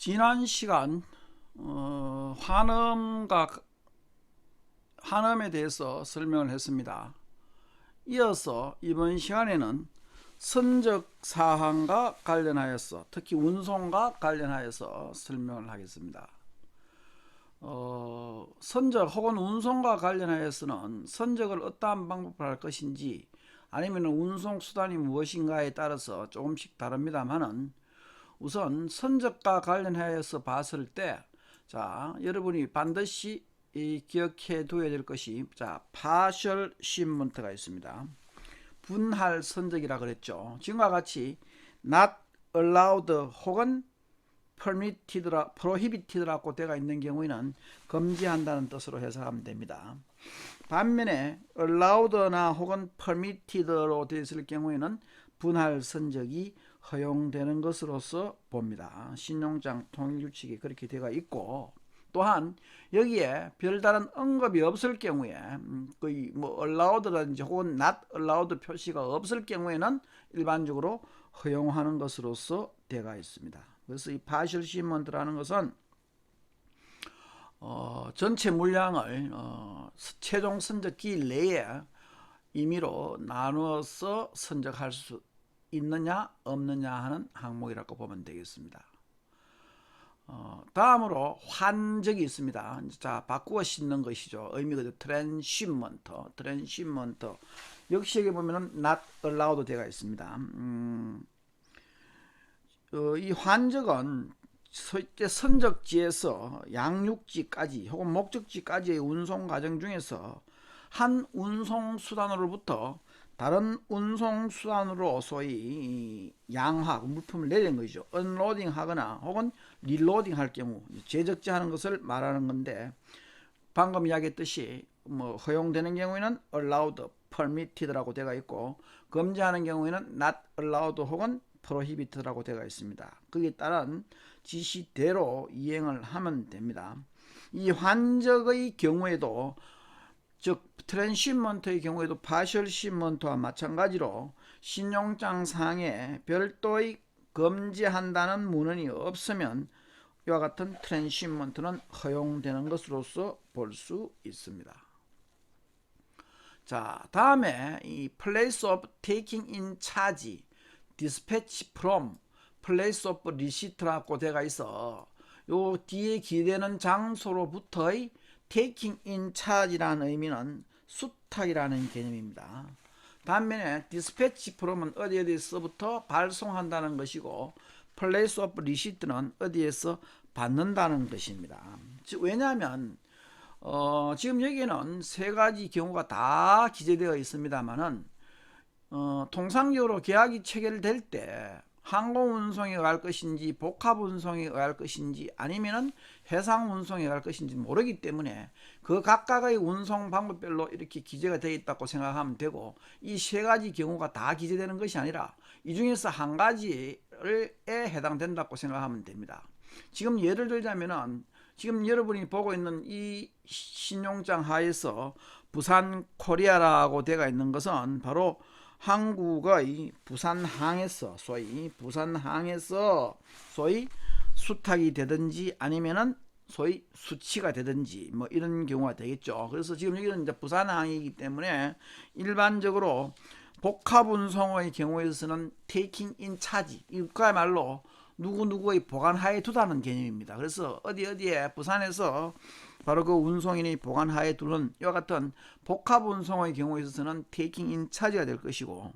지난 시간 환음에 대해서 설명을 했습니다. 이어서 이번 시간에는 선적 사항과 관련하여서, 특히 운송과 관련하여서 설명을 하겠습니다. 선적 혹은 운송과 관련하여서는 선적을 어떠한 방법으로 할 것인지 아니면 운송 수단이 무엇인가에 따라서 조금씩 다릅니다만은, 우선 선적과 관련하여서 봤을 때, 여러분이 반드시 기억해 둬야 될 것이, partial shipment가 있습니다. 분할 선적이라 그랬죠. 지금과 같이 not allowed 혹은 prohibited라고 되어 있는 경우에는 금지한다는 뜻으로 해석하면 됩니다. 반면에 allowed나 혹은 permitted로 되어 있을 경우에는 분할 선적이 허용되는 것으로서 봅니다. 신용장 통일규칙이 그렇게 되어 있고, 또한 여기에 별다른 언급이 없을 경우에, 거의 allowed라든지 혹은 not allowed 표시가 없을 경우에는 일반적으로 허용하는 것으로서 되어 있습니다. 그래서 이 partial shipment라는 것은 전체 물량을 최종 선적기 내에 임의로 나누어서 선적할 수 있느냐 없느냐 하는 항목이라고 보면 되겠습니다. 다음으로 환적이 있습니다. 바꾸어 싣는 것이죠. 의미가 트랜시먼트. 역시 여기 보면은 not allowed 되어 있습니다. 이 환적은 선적지에서 양육지까지 혹은 목적지까지의 운송 과정 중에서 한 운송수단으로부터 다른 운송수단으로 소위 양화, 물품을 내리는 것이죠. 언로딩 하거나 혹은 릴로딩 할 경우 재적재하는 것을 말하는 건데, 방금 이야기했듯이 허용되는 경우에는 allowed, permitted라고 되어 있고, 금지하는 경우에는 not allowed 혹은 prohibited라고 되어 있습니다. 거기에 따른 지시대로 이행을 하면 됩니다. 이 환적의 경우에도, 즉 트랜시먼트의 경우에도 파셜 시먼트와 마찬가지로 신용장 상에 별도의 금지한다는 문헌이 없으면 이와 같은 트랜시먼트는 허용되는 것으로서 볼 수 있습니다. 다음에 이 place of taking in charge, dispatch from, place of receipt라고 되어 있어 요 뒤에 기대는 장소로부터의 taking in charge라는 의미는 수탁이라는 개념입니다. 반면에 dispatch from은 어디에서부터 발송한다는 것이고, place of receipt는 어디에서 받는다는 것입니다. 왜냐하면 지금 여기는 세 가지 경우가 다 기재되어 있습니다만은, 통상적으로 계약이 체결될 때 항공운송에 갈 것인지 복합운송에 갈 것인지 아니면은 해상운송에 갈 것인지 모르기 때문에 그 각각의 운송 방법별로 이렇게 기재가 되어 있다고 생각하면 되고, 이 세 가지 경우가 다 기재되는 것이 아니라 이 중에서 한 가지에 해당된다고 생각하면 됩니다. 지금 예를 들자면은, 지금 여러분이 보고 있는 이 신용장 하에서 부산 코리아라고 되어 있는 것은 바로 한국의 부산항에서 소위 수탁이 되든지 아니면은 소위 수치가 되든지 이런 경우가 되겠죠. 그래서 지금 여기는 이제 부산항이기 때문에 일반적으로 복합운송의 경우에서는 taking in charge, 이거야말로 누구누구의 보관하에 두다는 개념입니다. 그래서 어디에 부산에서 바로 그 운송인이 보관하에 두는 이와 같은 복합운송의 경우에 있어서는 taking in charge가 될 것이고,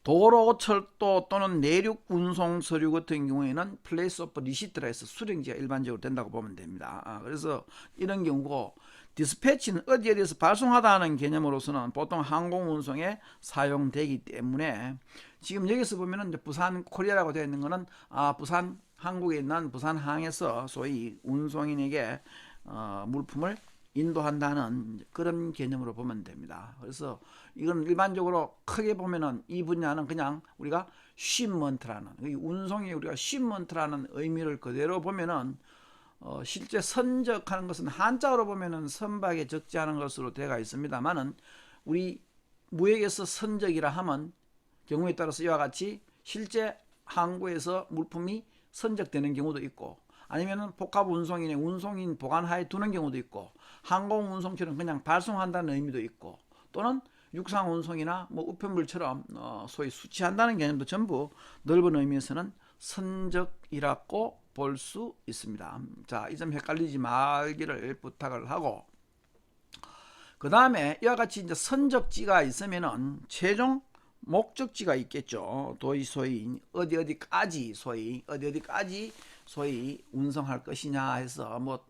도로, 철도 또는 내륙 운송 서류 같은 경우에는 place of receipt라 해서 수령지가 일반적으로 된다고 보면 됩니다. 그래서 이런 경우고, 디스패치는 어디에서 발송하다는 개념으로서는 보통 항공운송에 사용되기 때문에, 지금 여기서 보면은 부산 코리아라고 되어 있는 것은 부산 한국에 있는 부산항에서 소위 운송인에게 물품을 인도한다는 그런 개념으로 보면 됩니다. 그래서 이건 일반적으로 크게 보면은 이 분야는 그냥 우리가 shipment라는, 운송이 우리가 shipment라는 의미를 그대로 보면은 실제 선적하는 것은 한자어로 보면은 선박에 적재하는 것으로 되어 있습니다만은, 우리 무역에서 선적이라 하면 경우에 따라서 이와 같이 실제 항구에서 물품이 선적되는 경우도 있고, 아니면은 복합 운송인의 운송인 보관하에 두는 경우도 있고, 항공 운송처럼 그냥 발송한다는 의미도 있고, 또는 육상 운송이나 뭐 우편물처럼 소위 수취한다는 개념도 전부 넓은 의미에서는 선적이라고 볼 수 있습니다. 자, 이 점 헷갈리지 말기를 부탁을 하고, 그 다음에 이와 같이 이제 선적지가 있으면은 최종 목적지가 있겠죠. 소위 어디까지 소위 운송할 것이냐 해서 뭐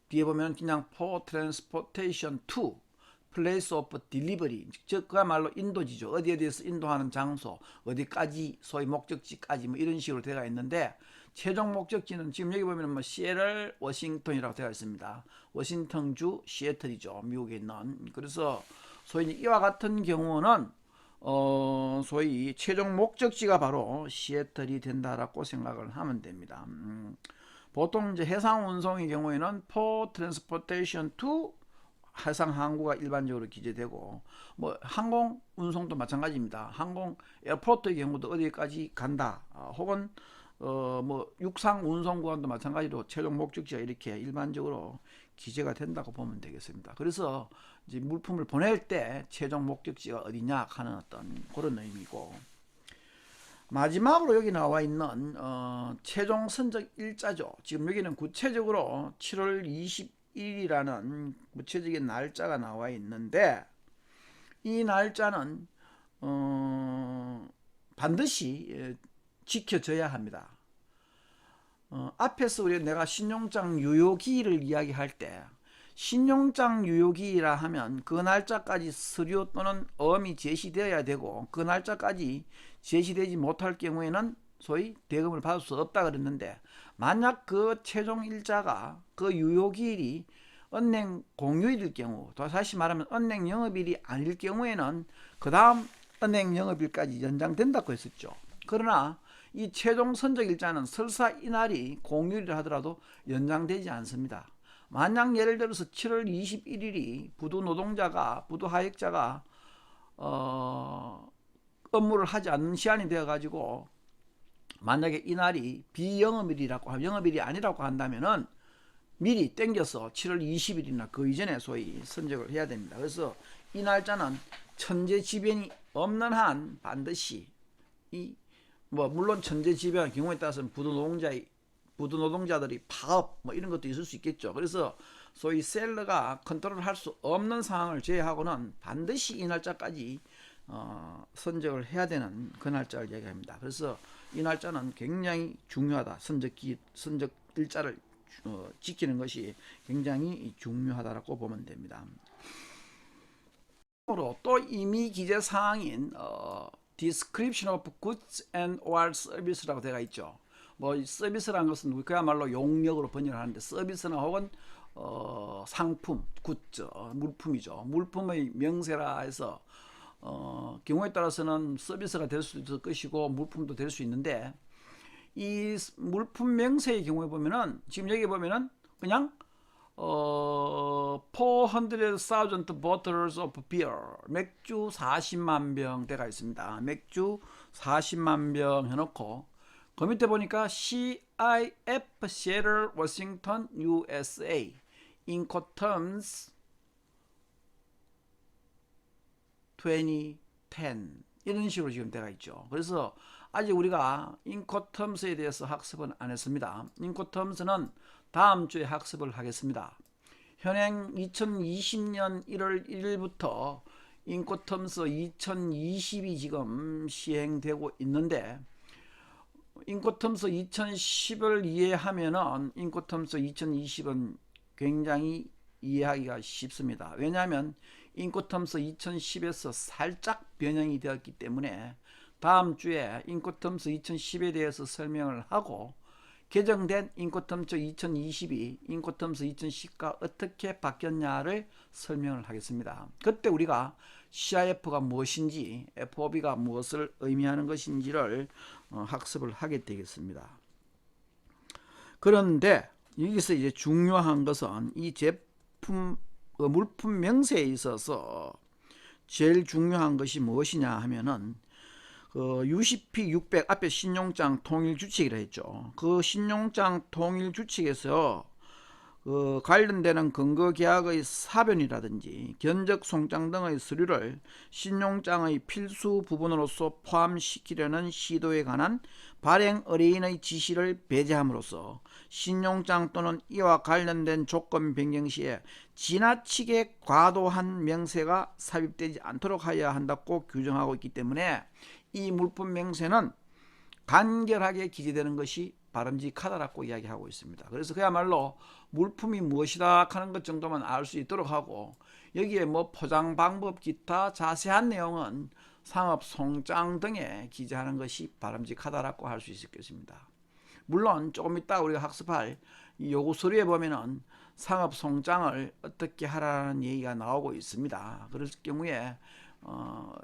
뒤에 보면 그냥 for transportation to place of delivery, 즉 그야말로 인도지죠. 어디에서 인도하는 장소, 어디까지 소위 목적지까지 뭐 이런 식으로 되어 있는데, 최종 목적지는 지금 여기 보면 뭐 시애틀 워싱턴이라고 되어 있습니다. 워싱턴주 시애틀이죠, 미국에 있는. 그래서 소위 이와 같은 경우는 소위 최종 목적지가 바로 시애틀이 된다라고 생각을 하면 됩니다. 보통 이제 해상 운송의 경우에는 for transportation to 해상 항구가 일반적으로 기재되고, 뭐 항공 운송도 마찬가지입니다. 항공 에어포트의 경우도 어디까지 간다, 혹은 뭐 육상 운송 구간도 마찬가지로 최종 목적지가 이렇게 일반적으로 기재가 된다고 보면 되겠습니다. 그래서 이제 물품을 보낼 때 최종 목적지가 어디냐 하는 어떤 그런 의미고, 마지막으로 여기 나와 있는 최종 선적 일자죠. 지금 여기는 구체적으로 7월 21일이라는 구체적인 날짜가 나와 있는데, 이 날짜는 반드시 지켜져야 합니다. 앞에서 내가 신용장 유효기일을 이야기할 때, 신용장 유효기일이라 하면 그 날짜까지 서류 또는 어음이 제시되어야 되고, 그 날짜까지 제시되지 못할 경우에는 소위 대금을 받을 수 없다 그랬는데, 만약 그 최종 일자가 그 유효기일이 은행 공휴일일 경우, 또 다시 말하면 은행 영업일이 아닐 경우에는 그 다음 은행 영업일까지 연장된다고 했었죠. 그러나 이 최종 선적 일자는 설사 이날이 공휴일이라 하더라도 연장되지 않습니다. 만약 예를 들어서 7월 21일이 부두 노동자가, 부두 하역자가 업무를 하지 않는 시한이 되어 가지고 만약에 이날이 비영업일이라고 하면, 영업일이 아니라고 한다면은 미리 땡겨서 7월 20일이나 그 이전에 소위 선적을 해야 됩니다. 그래서 이 날짜는 천재지변이 없는 한 반드시 물론 천재지변 경우에 따라서는 부두 노동자들이 파업 뭐 이런 것도 있을 수 있겠죠. 그래서 소위 셀러가 컨트롤할 수 없는 상황을 제외하고는 반드시 이 날짜까지 선적을 해야 되는 그 날짜를 얘기합니다. 그래서 이 날짜는 굉장히 중요하다. 선적 일자를 지키는 것이 굉장히 중요하다고 보면 됩니다. 또 이미 기재 사항인 Description of Goods and or Service라고 되어 있죠. 뭐 서비스라는 것은 그야말로 용역으로 번역을 하는데, 서비스나 혹은 상품, 굿즈, 물품이죠. 물품의 명세라 해서 경우에 따라서는 서비스가 될 수도 있을 것이고 물품도 될 수 있는데, 이 물품 명세의 경우에 보면은 지금 여기 보면은 그냥 400,000 bottles of beer, 맥주 40만 병 대가 있습니다. 맥주 40만 병 해놓고 그 밑에 보니까 CIF Seattle Washington USA Incoterms 2010 이런 식으로 지금 되어 있죠. 그래서 아직 우리가 인코텀스에 대해서 학습은 안 했습니다. 인코텀스는 다음 주에 학습을 하겠습니다. 현행 2020년 1월 1일부터 인코텀스 2020이 지금 시행되고 있는데, 인코텀스 2010을 이해하면은 인코텀스 2020은 굉장히 이해하기가 쉽습니다. 왜냐하면 인코텀스 2010에서 살짝 변형이 되었기 때문에 다음 주에 인코텀스 2010에 대해서 설명을 하고, 개정된 인코텀스 2020이 인코텀스 2010과 어떻게 바뀌었냐를 설명을 하겠습니다. 그때 우리가 CIF가 무엇인지, FOB가 무엇을 의미하는 것인지를 학습을 하게 되겠습니다. 그런데 여기서 이제 중요한 것은 이 제품 물품 명세에 있어서 제일 중요한 것이 무엇이냐 하면은 UCP 600 앞에 신용장 통일 규칙이라 했죠. 그 신용장 통일 규칙에서 관련되는 근거계약의 사변이라든지 견적 송장 등의 서류를 신용장의 필수 부분으로서 포함시키려는 시도에 관한 발행 의뢰인의 지시를 배제함으로써 신용장 또는 이와 관련된 조건 변경 시에 지나치게 과도한 명세가 삽입되지 않도록 하여야 한다고 규정하고 있기 때문에 이 물품 명세는 간결하게 기재되는 것이 바람직하다라고 이야기하고 있습니다. 그래서 그야말로 물품이 무엇이다 하는 것 정도만 알 수 있도록 하고, 여기에 뭐 포장 방법 기타 자세한 내용은 상업 송장 등에 기재하는 것이 바람직하다라고 할 수 있겠습니다. 물론 조금 이따 우리가 학습할 이 요구 서류에 보면은 상업 송장을 어떻게 하라는 얘기가 나오고 있습니다. 그럴 경우에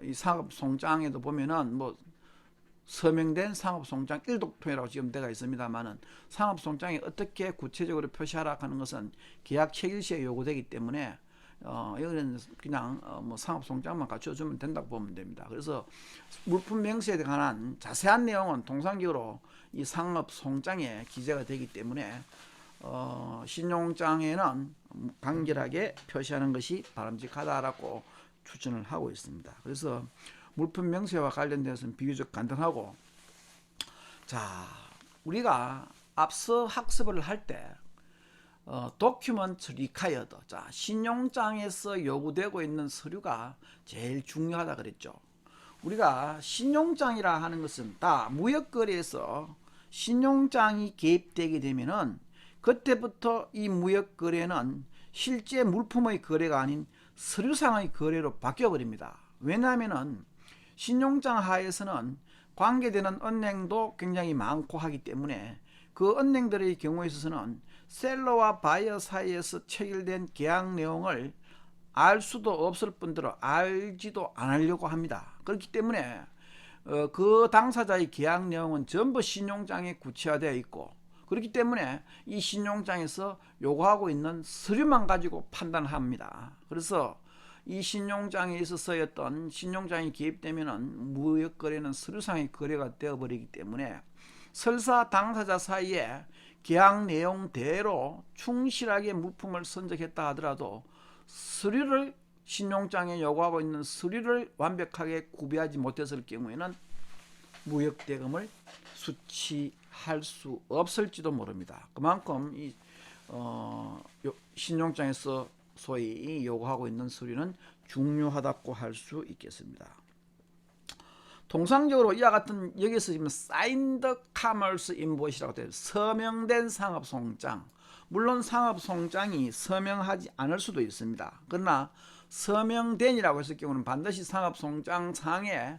이 상업 송장에도 보면은 뭐 서명된 상업송장 1독통이라고 지금 되어 있습니다만은, 상업송장에 어떻게 구체적으로 표시하라 하는 것은 계약 체결 시에 요구되기 때문에 여기는 그냥 뭐 상업송장만 갖춰주면 된다고 보면 됩니다. 그래서 물품 명세에 관한 자세한 내용은 통상적으로 이 상업송장에 기재가 되기 때문에 신용장에는 간결하게 표시하는 것이 바람직하다라고 추천을 하고 있습니다. 그래서 물품 명세와 관련돼서는 비교적 간단하고, 자, 우리가 앞서 학습을 할 때 도큐먼트 리카이어드, 자, 신용장에서 요구되고 있는 서류가 제일 중요하다 그랬죠. 우리가 신용장이라 하는 것은 다 무역거래에서 신용장이 개입되게 되면은 그때부터 이 무역거래는 실제 물품의 거래가 아닌 서류상의 거래로 바뀌어 버립니다. 왜냐하면은 신용장 하에서는 관계되는 은행도 굉장히 많고 하기 때문에 그 은행들의 경우에 있어서는 셀러와 바이어 사이에서 체결된 계약 내용을 알 수도 없을 뿐더러 알지도 않으려고 합니다. 그렇기 때문에 그 당사자의 계약 내용은 전부 신용장에 구체화되어 있고, 그렇기 때문에 이 신용장에서 요구하고 있는 서류만 가지고 판단합니다. 그래서 이 신용장에 있어서였던 신용장이 개입되면은 무역거래는 서류상의 거래가 되어버리기 때문에 설사 당사자 사이에 계약 내용대로 충실하게 물품을 선적했다 하더라도 서류를, 신용장에 요구하고 있는 서류를 완벽하게 구비하지 못했을 경우에는 무역대금을 수취할 수 없을지도 모릅니다. 그만큼 이 신용장에서 소위 요구하고 있는 서류는 중요하다고 할 수 있겠습니다. 통상적으로 이와 같은, 여기서 지금 사인드 커머스 인보이스라고 되어 서명된 상업송장, 물론 상업송장이 서명하지 않을 수도 있습니다. 그러나 서명된이라고 했을 경우는 반드시 상업송장 상에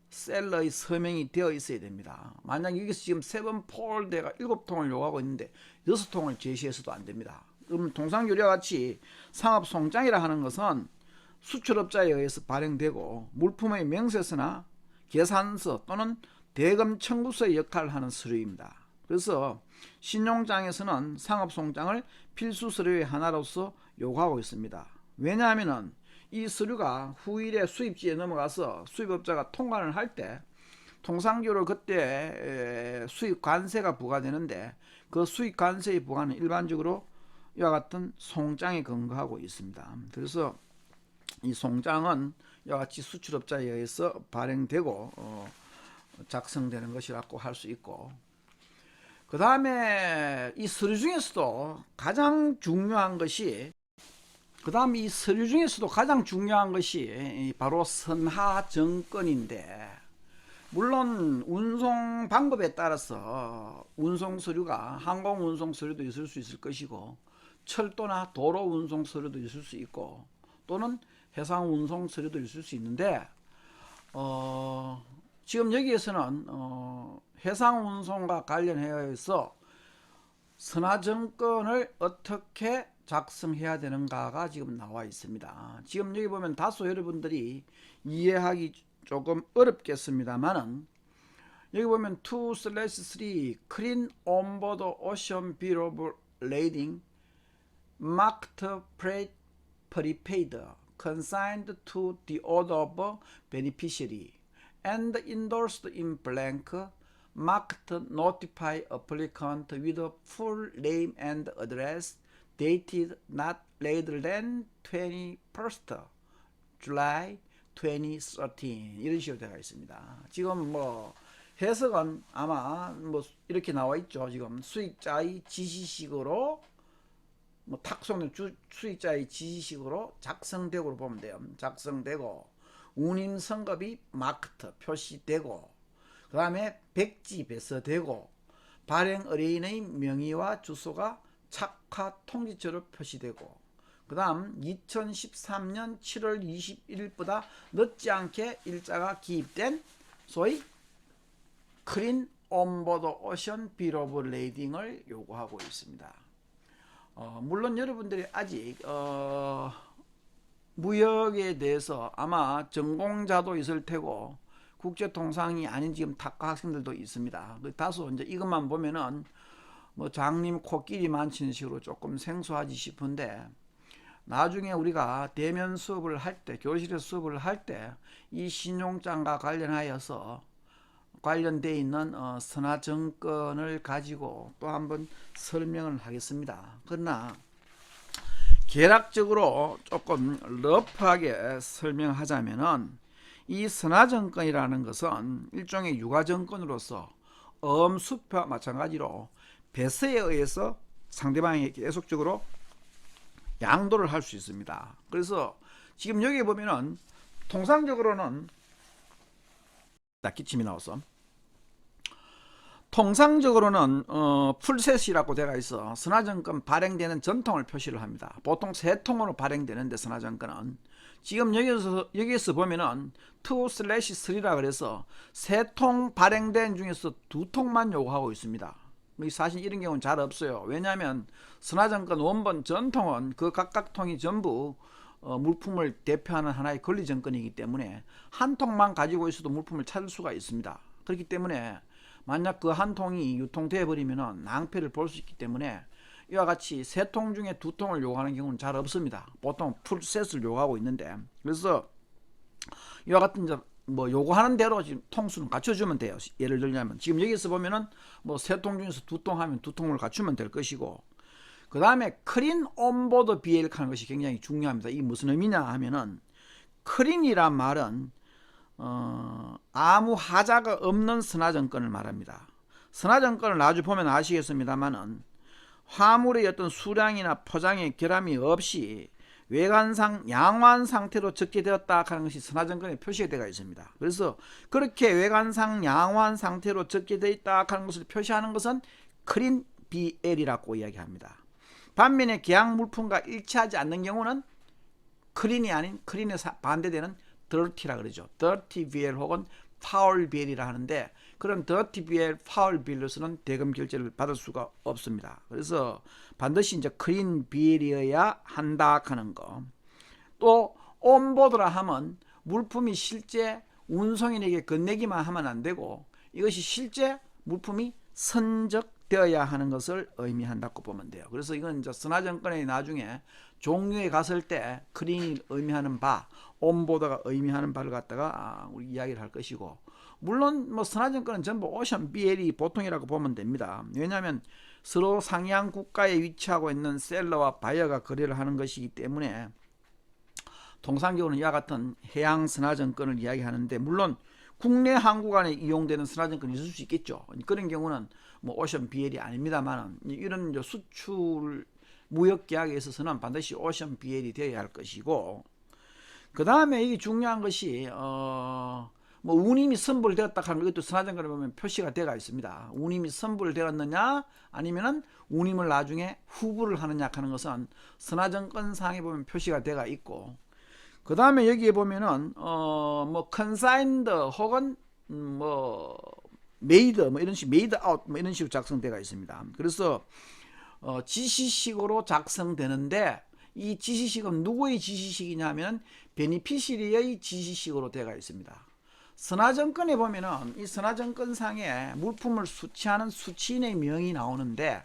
셀러의 서명이 되어 있어야 됩니다. 만약 여기서 지금 7폴드가 7통을 요구하고 있는데 6통을 제시해서도 안 됩니다. 그럼 통상교리와 같이 상업송장이라 하는 것은 수출업자에 의해서 발행되고 물품의 명세서나 계산서 또는 대금 청구서의 역할을 하는 서류입니다. 그래서 신용장에서는 상업송장을 필수 서류의 하나로서 요구하고 있습니다. 왜냐하면 이 서류가 후일에 수입지에 넘어가서 수입업자가 통관을 할 때 통상적으로 그때 수입 관세가 부과되는데, 그 수입 관세의 부과는 일반적으로 이와 같은 송장에 근거하고 있습니다. 그래서 이 송장은 이와 같이 수출업자에 의해서 발행되고 작성되는 것이라고 할 수 있고, 그 다음에 이 서류 중에서도 가장 중요한 것이 바로 선하정권인데, 물론 운송 방법에 따라서 운송 서류가 항공 운송 서류도 있을 수 있을 것이고, 철도나 도로 운송 서류도 있을 수 있고, 또는 해상 운송 서류도 있을 수 있는데, 지금 여기에서는 해상 운송과 관련해서 선하정권을 어떻게 작성해야 되는가가 지금 나와 있습니다. 지금 여기 보면 다소 여러분들이 이해하기 조금 어렵겠습니다만은, 여기 보면 2/3 Clean Onboard Ocean Bill of Lading Marked Freight Prepaid Consigned to the Order of Beneficiary and endorsed in blank, marked notify applicant with a full name and address, dated not later than 21st July 2013. 이런 식으로 되어 있습니다. 지금 뭐 해석은 아마 뭐 이렇게 나와 있죠. 지금 수익자의 지시식으로 뭐 탁송된 수익자의 지시식으로 작성되고 보면 돼요. 작성되고 운임 성급이 마크트 표시되고 그 다음에 백지 배서되고 발행 의뢰인의 명의와 주소가 착화 통지처로 표시되고 그 다음 2013년 7월 21일보다 늦지 않게 일자가 기입된 소위 크린 온보드 오션 빌 오브 레이딩을 요구하고 있습니다. 물론 여러분들이 아직 무역에 대해서 아마 전공자도 있을 테고 국제통상이 아닌 지금 탁과 학생들도 있습니다. 다소 이제 이것만 보면은 뭐 장님 코끼리 만치는 식으로 조금 생소하지 싶은데 나중에 우리가 대면 수업을 할 때, 교실에서 수업을 할 때 이 신용장과 관련하여서 관련되어 있는 선화증권을 가지고 또 한번 설명을 하겠습니다. 그러나 계략적으로 조금 러프하게 설명하자면은 이 선화증권이라는 것은 일종의 유가증권으로서 엄수표와 마찬가지로 배서에 의해서 상대방에게 계속적으로 양도를 할 수 있습니다. 그래서 지금 여기 보면은 통상적으로는 기침이 나와서 통상적으로는 풀셋이라고 되어 있어 선화증권 발행되는 전통을 표시를 합니다. 보통 세 통으로 발행되는데 선화증권은 지금 여기에서 보면은 2/3라 그래서 세 통 발행된 중에서 두 통만 요구하고 있습니다. 사실 이런 경우는 잘 없어요. 왜냐하면 선화증권 원본 전통은 그 각각 통이 전부 물품을 대표하는 하나의 권리증권이기 때문에 한 통만 가지고 있어도 물품을 찾을 수가 있습니다. 그렇기 때문에 만약 그 한 통이 유통되어 버리면 낭패를 볼 수 있기 때문에 이와 같이 세 통 중에 두 통을 요구하는 경우는 잘 없습니다. 보통 풀셋을 요구하고 있는데 그래서 이와 같은 이제 뭐 요구하는 대로 지금 통수는 갖춰주면 돼요. 예를 들자면 지금 여기서 보면은 뭐 세 통 중에서 두 통 하면 두 통을 갖추면 될 것이고 그 다음에 크린 온보드 BL 하는 것이 굉장히 중요합니다. 이게 무슨 의미냐 하면은 크린이란 말은 아무 하자가 없는 선화증권을 말합니다. 선화증권을 나중에 보면 아시겠습니다만은 화물의 어떤 수량이나 포장의 결함이 없이 외관상 양호한 상태로 적재되었다 하는 것이 선화증권에 표시가 되어 있습니다. 그래서 그렇게 외관상 양호한 상태로 적재되어 있다 하는 것을 표시하는 것은 크린 BL이라고 이야기합니다. 반면에 계약 물품과 일치하지 않는 경우는 크린이 아닌 크린에 반대되는 dirty라 그러죠. dirty BL 혹은 foul BL이라 하는데 그런 dirty BL, foul BL로서는 대금 결제를 받을 수가 없습니다. 그래서 반드시 이제 clean BL이어야 한다 하는 거. 또 온보드라 하면 물품이 실제 운송인에게 건네기만 하면 안 되고 이것이 실제 물품이 선적되어야 하는 것을 의미한다고 보면 돼요. 그래서 이건 이제 선화증권에 나중에 종류에 갔을 때 크린이 의미하는 바, 온보드가 의미하는 바를 갖다가 우리 이야기를 할 것이고 물론 뭐 선화증권은 전부 오션 BL이 보통이라고 보면 됩니다. 왜냐하면 서로 상이한 국가에 위치하고 있는 셀러와 바이어가 거래를 하는 것이기 때문에 통상적으로는 이와 같은 해양 선화증권을 이야기하는데 물론 국내 항구 간에 이용되는 선화증권이 있을 수 있겠죠. 그런 경우는 뭐 오션 BL이 아닙니다만 이런 수출 무역 계약에 있어서는 반드시 오션 BL이 되어야 할 것이고 그 다음에 이게 중요한 것이 뭐 운임이 선불되었다 하는 것도 선화증권에 보면 표시가 되어 있습니다. 운임이 선불되었느냐 아니면은 운임을 나중에 후불을 하느냐 하는 것은 선화증권상에 보면 표시가 되어 있고 그 다음에 여기에 보면은 뭐 consigned 혹은 뭐 made 뭐 이런 식 made out 뭐 이런 식으로 작성되어 있습니다. 그래서 지시식으로 작성되는데 이 지시식은 누구의 지시식이냐면 베니피시리의 지시식으로 되어 있습니다. 선화증권에 보면은 이 선화증권상에 물품을 수취하는 수취인의 명이 나오는데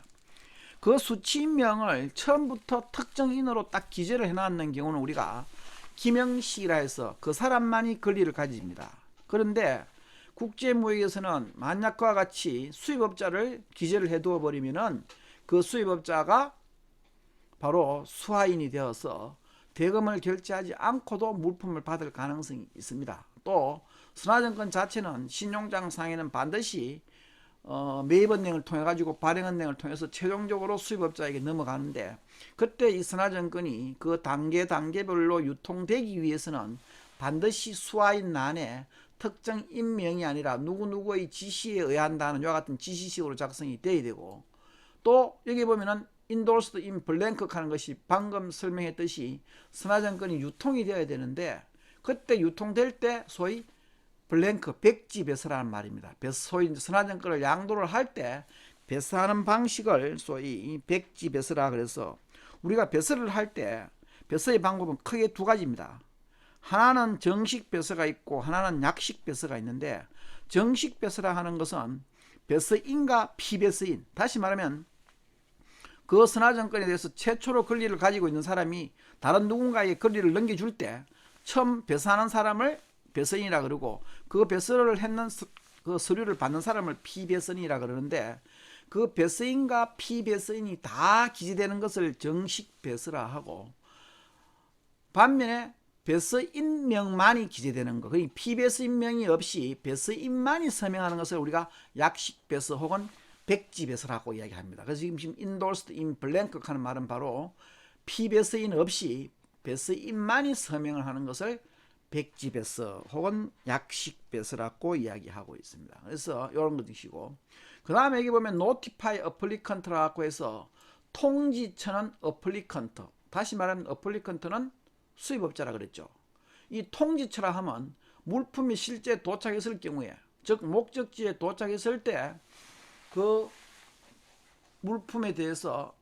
그 수취인명을 처음부터 특정인으로 딱 기재를 해놨는 경우는 우리가 기명식이라 해서 그 사람만이 권리를 가집니다. 그런데 국제무역에서는 만약 그와 같이 수입업자를 기재를 해두어 버리면은 그 수입업자가 바로 수하인이 되어서 대금을 결제하지 않고도 물품을 받을 가능성이 있습니다. 또 선화증권 자체는 신용장상에는 반드시 매입은행을 통해 가지고 발행은행을 통해서 최종적으로 수입업자에게 넘어가는데, 그때 이 선화증권이 그 단계별로 유통되기 위해서는 반드시 수하인란에 특정 인명이 아니라 누구누구의 지시에 의한다는 이와 같은 지시식으로 작성이 돼야 되고, 또 여기 보면은 endorsed in blank 하는 것이 방금 설명했듯이 선화증권이 유통이 되어야 되는데, 그때 유통될 때 소위 블랭크 백지 배서라는 말입니다. 소위 선화증권을 양도를 할 때 배서하는 방식을 소위 백지 배서라 그래서, 우리가 배서를 할 때 배서의 방법은 크게 두 가지입니다. 하나는 정식 배서가 있고 하나는 약식 배서가 있는데, 정식 배서라 하는 것은 배서인과 피배서인, 다시 말하면 그 선화증권에 대해서 최초로 권리를 가지고 있는 사람이 다른 누군가에게 권리를 넘겨줄 때 처음 배서하는 사람을 배서인이라 그러고, 그 배서를 했는 그 서류를 받는 사람을 피배서인이라 그러는데, 그 배서인과 피배서인이 다 기재되는 것을 정식 배서라 하고, 반면에 배서인명만이 기재되는 것, 그러니까 피배서인명이 없이 배서인만이 서명하는 것을 우리가 약식 배서 혹은 백지 배서라고 이야기합니다. 그래서 지금 endorsed in blank 하는 말은 바로 피배서인 없이 배서인만이 서명을 하는 것을 백지 배서 혹은 약식 배서라고 이야기하고 있습니다. 그래서 이런 거 드시고, 그 다음에 여기 보면 notify applicant라고 해서 통지처는 applicant, 다시 말하면 applicant는 수입업자라 그랬죠. 이 통지처라 하면 물품이 실제 도착했을 경우에, 즉 목적지에 도착했을 때 그 물품에 대해서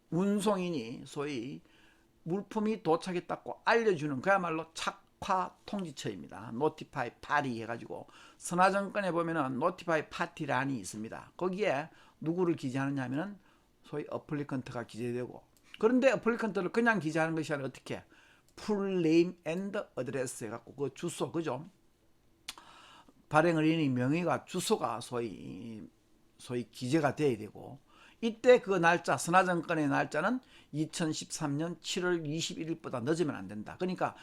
운송인이 소위 물품이 도착했다고 알려주는 그야말로 착화 통지처입니다. notify party 해가지고 선화증권에 보면은 notify party란이 있습니다. 거기에 누구를 기재하느냐 하면은 소위 applicant가 기재되고, 그런데 applicant를 그냥 기재하는 것이 아니라 어떻게 full name and address 해갖고 그 주소, 그죠? 발행의뢰인의 명의가 주소가 소위 기재가 돼야 되고, 이때 그 날짜, 선화증권의 날짜는 2013년 7월 21일보다 늦으면 안 된다. 그러니까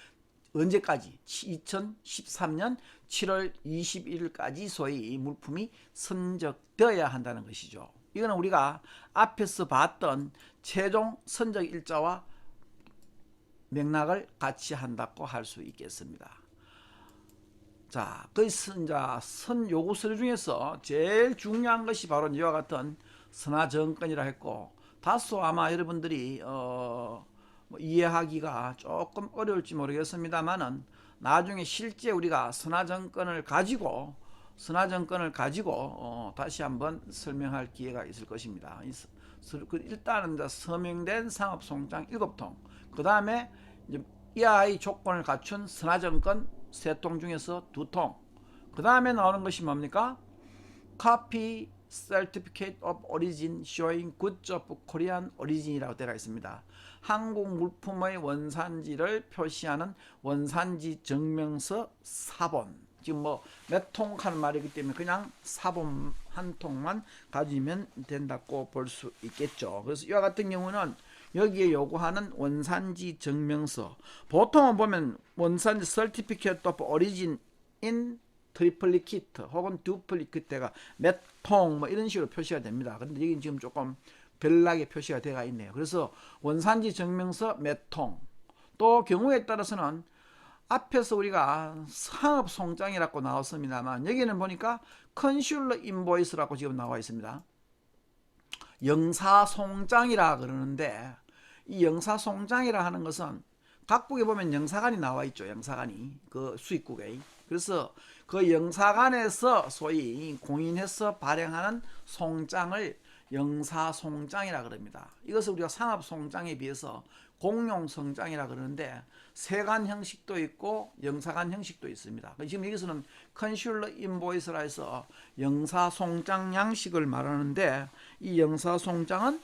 언제까지? 2013년 7월 21일까지 소위 물품이 선적되어야 한다는 것이죠. 이거는 우리가 앞에서 봤던 최종 선적 일자와 맥락을 같이 한다고 할 수 있겠습니다. 자, 그 요구 서류 중에서 제일 중요한 것이 바로 이와 같은 선화증권이라 했고, 다소 아마 여러분들이 이해하기가 조금 어려울지 모르겠습니다만은 나중에 실제 우리가 선화증권을 가지고 다시 한번 설명할 기회가 있을 것입니다. 일단은 서명된 상업송장 7통, 그 다음에 이하의 조건을 갖춘 선화증권 3통 중에서 2통, 그 다음에 나오는 것이 뭡니까? Copy Certificate of Origin showing goods of Korean origin이라고 되어 있습니다. 한국 물품의 원산지를 표시하는 원산지 증명서 사본, 지금 뭐 몇 통 하는 말이기 때문에 그냥 사본 한 통만 가지면 된다고 볼 수 있겠죠. 그래서 이와 같은 경우는 여기에 요구하는 원산지 증명서, 보통은 보면 원산지 Certificate of Origin in 트리플리키트 혹은 듀플리키트가 몇 통 뭐 이런 식으로 표시가 됩니다. 그런데 여기 지금 조금 별나게 표시가 되어 있네요. 그래서 원산지 증명서 몇 통, 또 경우에 따라서는 앞에서 우리가 상업송장이라고 나왔습니다만 여기는 보니까 컨슐러 인보이스라고 지금 나와 있습니다. 영사송장이라 그러는데, 이 영사송장이라 하는 것은 각국에 보면 영사관이 나와 있죠. 영사관이 그 수입국에. 그래서 그 영사관에서 소위 공인해서 발행하는 송장을 영사송장이라 그럽니다. 이것을 우리가 상업송장에 비해서 공용송장이라 그러는데, 세관 형식도 있고 영사관 형식도 있습니다. 지금 여기서는 컨슐러 인보이스라 해서 영사송장 양식을 말하는데, 이 영사송장은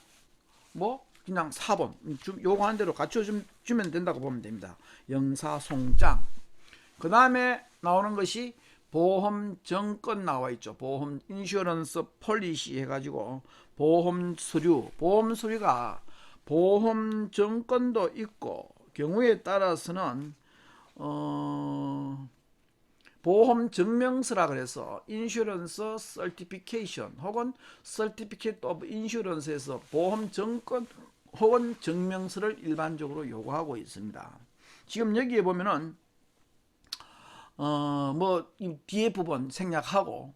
뭐 그냥 사본 요구한 대로 갖춰주면 된다고 보면 됩니다. 영사송장. 그 다음에 나오는 것이 보험 정권 나와 있죠. 보험 인슈런스 폴리시 해가지고 보험 서류가 보험 정권도 있고 경우에 따라서는 보험 증명서라 그래서 인슈런스 서티피케이션 혹은 서티피케이트 오브 인슈런스에서 보험 정권 혹은 증명서를 일반적으로 요구하고 있습니다. 지금 여기에 보면은 뭐 뒤에 부분 생략하고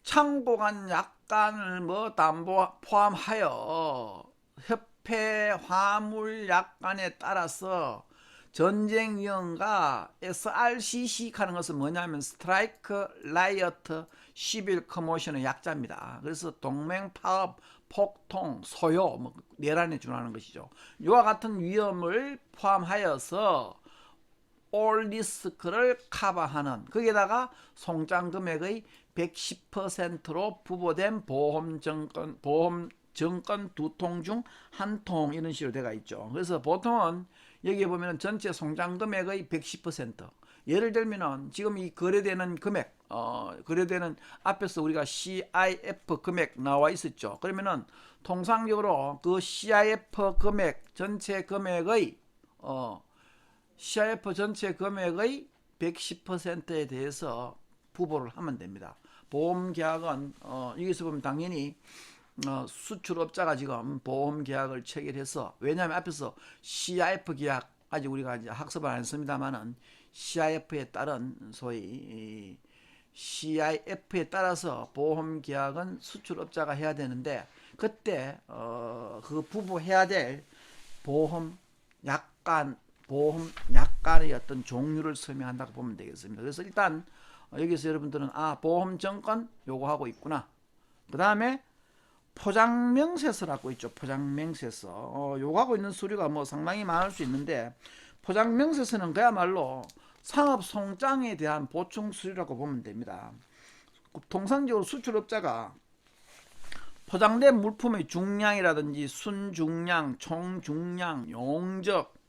참고한 약관을 뭐 담보 포함하여 협회 화물 약관에 따라서 전쟁 위험과 SRCC 하는 것은 뭐냐면 스트라이크 라이어트 시빌 커모션의 약자입니다. 그래서 동맹 파업 폭통 소요 뭐 내란에 준하는 것이죠. 이와 같은 위험을 포함하여서 올 리스크를 커버하는 거기에다가 송장 금액의 110%로 부보된 보험 정권 두 통 중 한 통 이런 식으로 되어 있죠. 그래서 보통은 여기에 보면 전체 송장 금액의 110% 예를 들면은 지금 이 거래되는 금액 거래되는 앞에서 우리가 CIF 금액 나와 있었죠. 그러면은 통상적으로 그 CIF 금액 전체 금액의 CIF 전체 금액의 110%에 대해서 부보를 하면 됩니다. 보험계약은 여기서 보면 당연히 수출업자가 지금 보험계약을 체결해서 왜냐하면 앞에서 CIF 계약 아직 우리가 이제 학습을 안 했습니다만은 CIF에 따른 소위 CIF에 따라서 보험계약은 수출업자가 해야 되는데 그때 그 부부해야 될 보험 약관의 어떤 종류를 설명한다고 보면 되겠습니다. 그래서 일단 여기서 여러분들은 보험 정권 요구하고 있구나. 그 다음에 포장명세서라고 있죠. 포장명세서 요구하고 있는 서류가 뭐 상당히 많을 수 있는데 포장명세서는 그야말로 상업송장에 대한 보충 서류라고 보면 됩니다. 통상적으로 수출업자가 포장된 물품의 중량이라든지 순중량, 총중량, 용적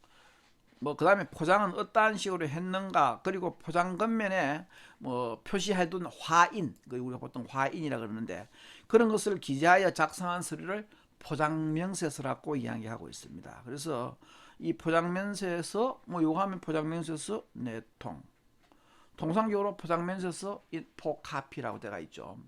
뭐 그 다음에 포장은 어떠한 식으로 했는가 그리고 포장 겉면에 뭐 표시해둔 화인 우리가 보통 화인이라 그러는데 그런 것을 기재하여 작성한 서류를 포장명세서라고 이야기하고 있습니다. 그래서 이 포장명세서 뭐 요거하면 포장명세서 4통 통상적으로 포장명세서 포카피라고 되어 있죠.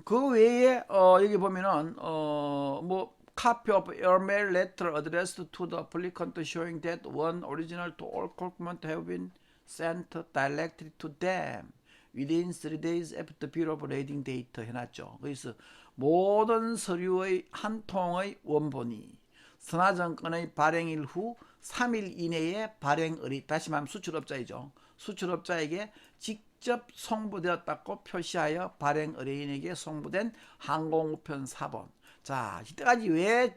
그 외에 여기 보면은 뭐 copy of airmail letter addressed to the applicant showing that one original to all documents have been sent directly to them within 3 days after the Bureau of Rating date 해놨죠. 그래서 모든 서류의 한 통의 원본이 선화증권의 발행일 후 3일 이내에 발행 의뢰 다시 말하면 수출업자이죠. 수출업자에게 직접 송부되었다고 표시하여 발행 의뢰인에게 송부된 항공우편 사본. 자, 이때까지 왜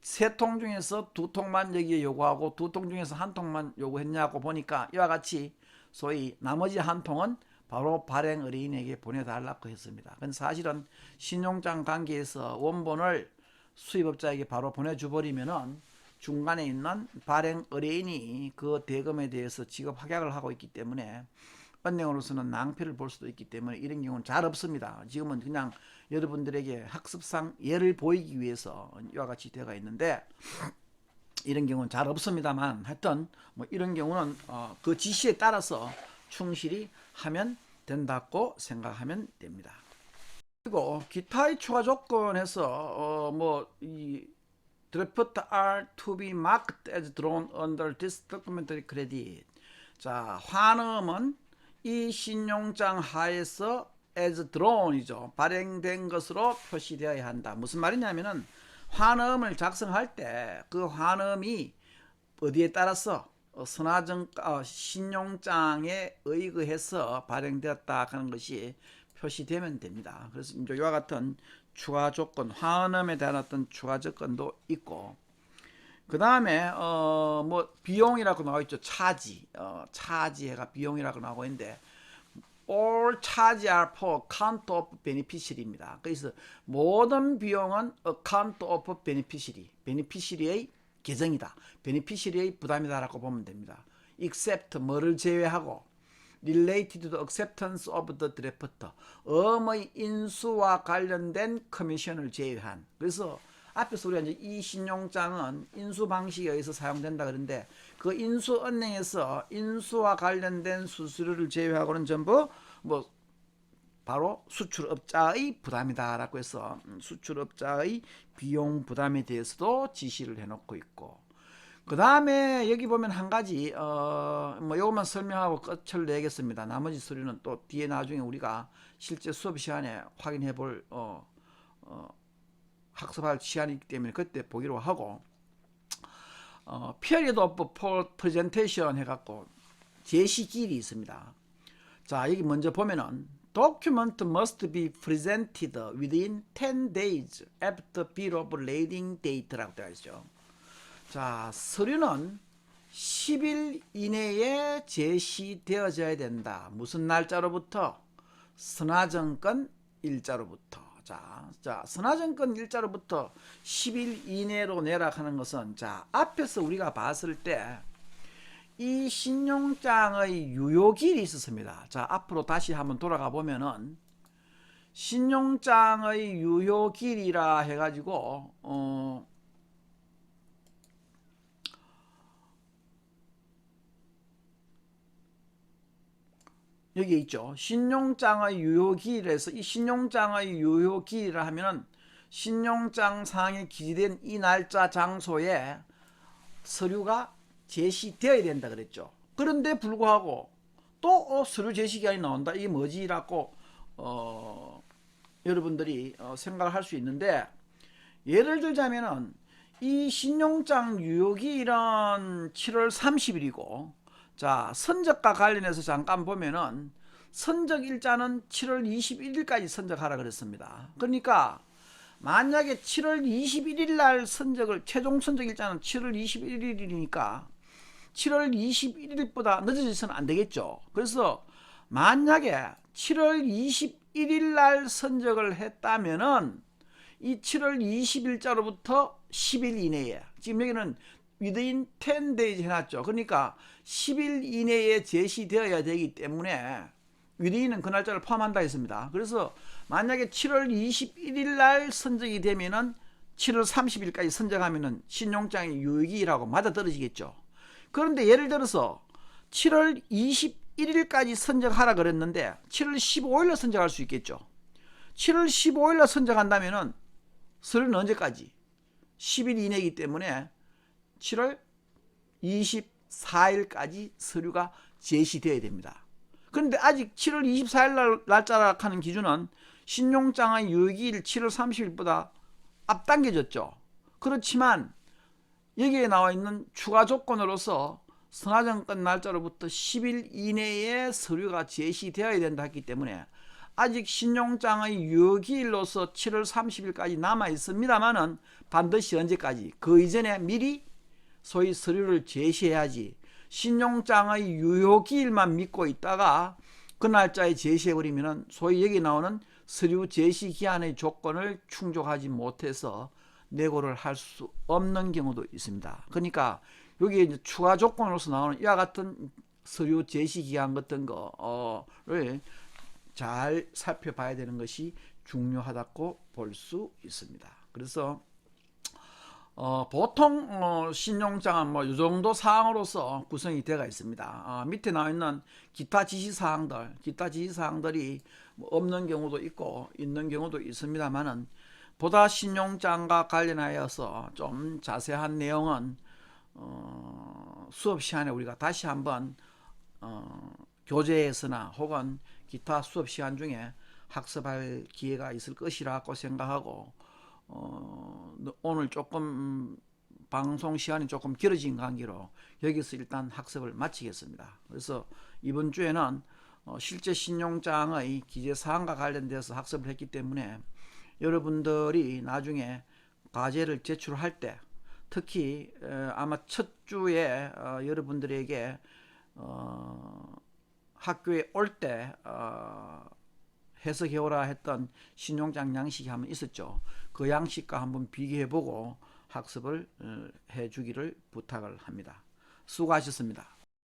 3통 중에서 2통만 여기에 요구하고 2통 중에서 1통만 요구했냐고 보니까 이와 같이 소위 나머지 1통은 바로 발행 의뢰인에게 보내달라고 했습니다. 근데 사실은 신용장 관계에서 원본을 수입업자에게 바로 보내줘버리면은 중간에 있는 발행 의뢰인이 그 대금에 대해서 지급 확약을 하고 있기 때문에 은행으로서는 낭패를 볼 수도 있기 때문에 이런 경우는 잘 없습니다. 지금은 그냥 여러분들에게 학습상 예를 보이기 위해서 이와 같이 되어 있는데 이런 경우는 잘 없습니다만 하여튼 뭐 이런 경우는 그 지시에 따라서 충실히 하면 된다고 생각하면 됩니다. 그리고 기타의 추가 조건에서 뭐이 draft are to be marked as drawn under this documentary credit. 자, 환음은 이 신용장 하에서 as drawn이죠. 발행된 것으로 표시되어야 한다. 무슨 말이냐면은 환음을 작성할 때 그 환음이 어디에 따라서 신용장에 의거해서 발행되었다 하는 것이 표시되면 됩니다. 그래서 이제 이와 같은 추가 조건, 환음에 대한 어떤 추가 조건도 있고, 그 다음에 뭐 비용이라고 나와 있죠. 차지해가 비용이라고 나오고 있는데 all charge are for account of beneficiary입니다. 그래서 모든 비용은 account of beneficiary의 계정이다. 베니피셔리의 부담이다라고 보면 됩니다. except 뭐를 제외하고 related to acceptance of the draft 엄의 인수와 관련된 커미션을 제외한. 그래서 앞에서 우리가 이제 이 신용장은 인수 방식에 의해서 사용된다 그런데 그 인수 은행에서 인수와 관련된 수수료를 제외하고는 전부 뭐 바로 수출업자의 부담이다라고 해서 수출업자의 비용 부담에 대해서도 지시를 해놓고 있고, 그 다음에 여기 보면 한 가지 뭐 이것만 설명하고 끝을 내겠습니다. 나머지 서류는 또 뒤에 나중에 우리가 실제 수업 시간에 확인해 볼 학습할 시간이 있기 때문에 그때 보기로 하고, period of presentation 해갖고 제시기일이 있습니다. 자, 여기 먼저 보면은 document must be presented within 10 days after bill of lading date라고 되어 있죠. 자, 서류는 10일 이내에 제시되어져야 된다. 무슨 날짜로부터? 선화증권 일자로부터. 자, 선화증권 일자로부터 10일 이내로 내라 하는 것은, 자, 앞에서 우리가 봤을 때 이 신용장의 유효기일이 있었습니다. 자, 앞으로 다시 한번 돌아가 보면은 신용장의 유효기일이라 해가지고 여기 있죠. 신용장의 유효기일에서 이 신용장의 유효기일이라 하면은 신용장 상에 기재된 이 날짜 장소에 서류가 제시되어야 된다 그랬죠. 그런데 불구하고 또 서류 제시기한이 나온다. 이게 뭐지라고 여러분들이 생각을 할 수 있는데, 예를 들자면은 이 신용장 유효기일은 7월 30일이고 자, 선적과 관련해서 잠깐 보면은 선적 일자는 7월 21일까지 선적하라 그랬습니다. 그러니까 만약에 7월 21일 날 선적을, 최종 선적 일자는 7월 21일이니까 7월 21일보다 늦어져서는 안 되겠죠. 그래서 만약에 7월 21일 날 선적을 했다면은 이 7월 20일자로부터 10일 이내에, 지금 여기는 within 10 days 해놨죠. 그러니까 10일 이내에 제시되어야 되기 때문에 within은 그 날짜를 포함한다 했습니다. 그래서 만약에 7월 21일 날 선적이 되면은 7월 30일까지 선적하면은 신용장의 유효기일하고 맞아떨어지겠죠. 그런데 예를 들어서 7월 21일까지 선적하라 그랬는데 7월 15일날 선적할 수 있겠죠. 7월 15일날 선적한다면은 서류는 언제까지? 10일 이내이기 때문에 7월 24일까지 서류가 제시되어야 됩니다. 그런데 아직 7월 24일 날짜라 하는 기준은 신용장의 유효기일 7월 30일보다 앞당겨졌죠. 그렇지만 여기에 나와 있는 추가 조건으로서 선화증권 날짜로부터 10일 이내에 서류가 제시되어야 된다 했기 때문에 아직 신용장의 유효기일로서 7월 30일까지 남아 있습니다만은 반드시 언제까지? 그 이전에 미리 소위 서류를 제시해야지. 신용장의 유효기일만 믿고 있다가 그 날짜에 제시해버리면 소위 여기 나오는 서류 제시 기한의 조건을 충족하지 못해서 내고를 할 수 없는 경우도 있습니다. 그러니까 여기에 이제 추가 조건으로서 나오는 이와 같은 서류 제시 기한 같은 거를 잘 살펴봐야 되는 것이 중요하다고 볼 수 있습니다. 그래서 보통 신용장은 뭐 이 정도 사항으로서 구성이 되어 있습니다. 밑에 나와 있는 기타 지시사항들이 뭐 없는 경우도 있고 있는 경우도 있습니다만은 보다 신용장과 관련하여서 좀 자세한 내용은 수업 시간에 우리가 다시 한번 교재에서나 혹은 기타 수업 시간 중에 학습할 기회가 있을 것이라고 생각하고 오늘 조금 방송 시간이 조금 길어진 관계로 여기서 일단 학습을 마치겠습니다. 그래서 이번 주에는 실제 신용장의 기재사항과 관련돼서 학습을 했기 때문에 여러분들이 나중에 과제를 제출할 때 특히 아마 첫 주에 여러분들에게 학교에 올 때 해석해오라 했던 신용장 양식이 한번 있었죠. 그 양식과 한번 비교해보고 학습을 해주기를 부탁을 합니다. 수고하셨습니다.